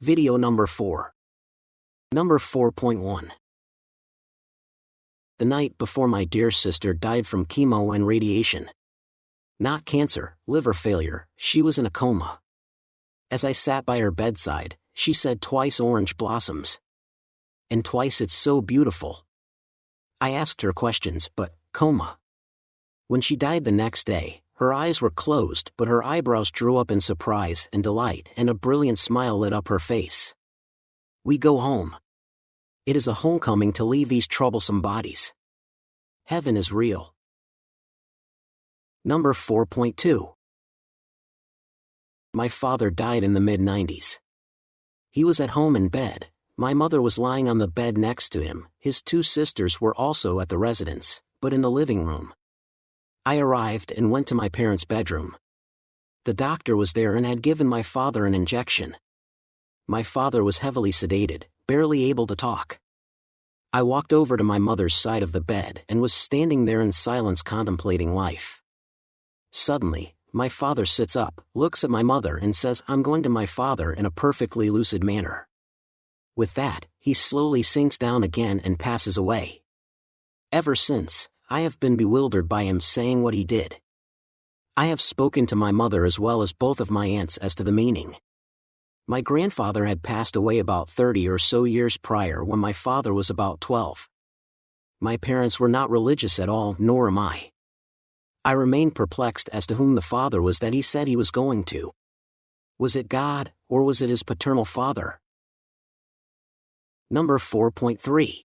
Video number 4. Number 4.1. The night before my dear sister died from chemo and radiation. Not cancer, liver failure, she was in a coma. As I sat by her bedside, she said twice orange blossoms. And twice it's so beautiful. I asked her questions, but, coma. When she died the next day, her eyes were closed but her eyebrows drew up in surprise and delight and a brilliant smile lit up her face. We go home. It is a homecoming to leave these troublesome bodies. Heaven is real. Number 4.2. My father died in the mid-90s. He was at home in bed, my mother was lying on the bed next to him, his 2 sisters were also at the residence, but in the living room. I arrived and went to my parents' bedroom. The doctor was there and had given my father an injection. My father was heavily sedated, barely able to talk. I walked over to my mother's side of the bed and was standing there in silence contemplating life. Suddenly, my father sits up, looks at my mother and says, "I'm going to my father," in a perfectly lucid manner. With that, he slowly sinks down again and passes away. Ever since, I have been bewildered by him saying what he did. I have spoken to my mother as well as both of my aunts as to the meaning. My grandfather had passed away about 30 or so years prior when my father was about 12. My parents were not religious at all, nor am I. I remained perplexed as to whom the father was that he said he was going to. Was it God, or was it his paternal father? Number 4.3.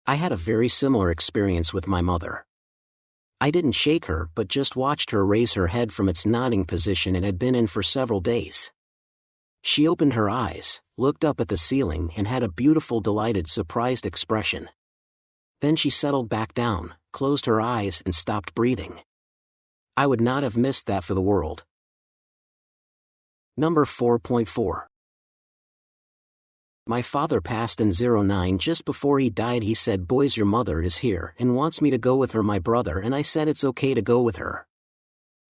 I had a very similar experience with my mother. I didn't shake her but just watched her raise her head from its nodding position it had been in for several days. She opened her eyes, looked up at the ceiling and had a beautiful, delighted, surprised expression. Then she settled back down, closed her eyes and stopped breathing. I would not have missed that for the world. Number 4.4. My father passed in 09. Just before he died he said, "Boys, your mother is here and wants me to go with her, my brother," and I said it's okay to go with her.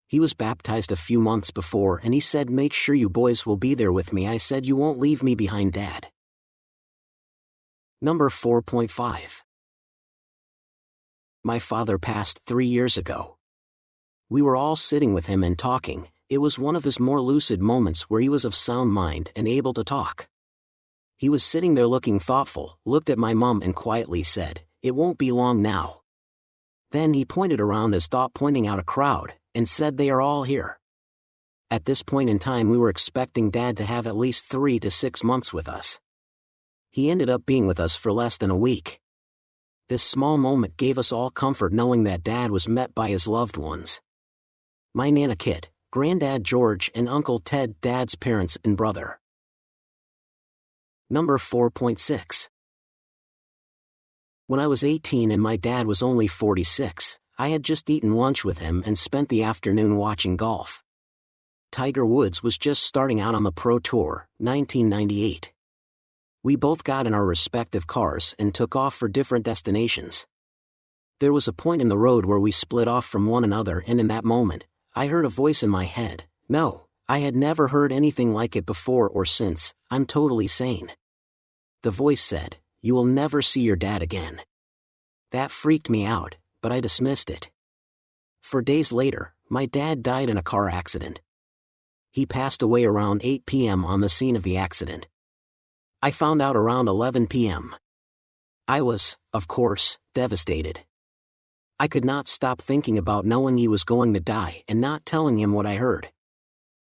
He was baptized a few months before and he said, "Make sure you boys will be there with me." I said, "You won't leave me behind, Dad." Number 4.5. My father passed 3 years ago. We were all sitting with him and talking. It was one of his more lucid moments where he was of sound mind and able to talk. He was sitting there looking thoughtful, looked at my mom and quietly said, "It won't be long now." Then he pointed around as though pointing out a crowd, and said, "They are all here." At this point in time we were expecting Dad to have at least 3 to 6 months with us. He ended up being with us for less than a week. This small moment gave us all comfort knowing that Dad was met by his loved ones. My Nana Kit, Granddad George and Uncle Ted, Dad's parents and brother. Number 4.6. When I was 18 and my dad was only 46, I had just eaten lunch with him and spent the afternoon watching golf. Tiger Woods was just starting out on the Pro Tour, 1998. We both got in our respective cars and took off for different destinations. There was a point in the road where we split off from one another and in that moment, I heard a voice in my head. No, I had never heard anything like it before or since. I'm totally sane. The voice said, "You will never see your dad again." That freaked me out, but I dismissed it. 4 days later, my dad died in a car accident. He passed away around 8 p.m. on the scene of the accident. I found out around 11 p.m. I was, of course, devastated. I could not stop thinking about knowing he was going to die and not telling him what I heard.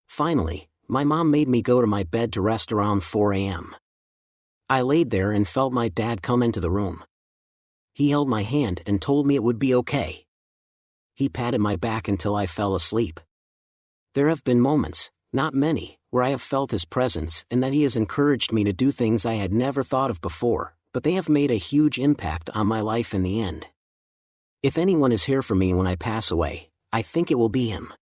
Finally, my mom made me go to my bed to rest around 4 a.m. I laid there and felt my dad come into the room. He held my hand and told me it would be okay. He patted my back until I fell asleep. There have been moments, not many, where I have felt his presence and that he has encouraged me to do things I had never thought of before, but they have made a huge impact on my life in the end. If anyone is here for me when I pass away, I think it will be him.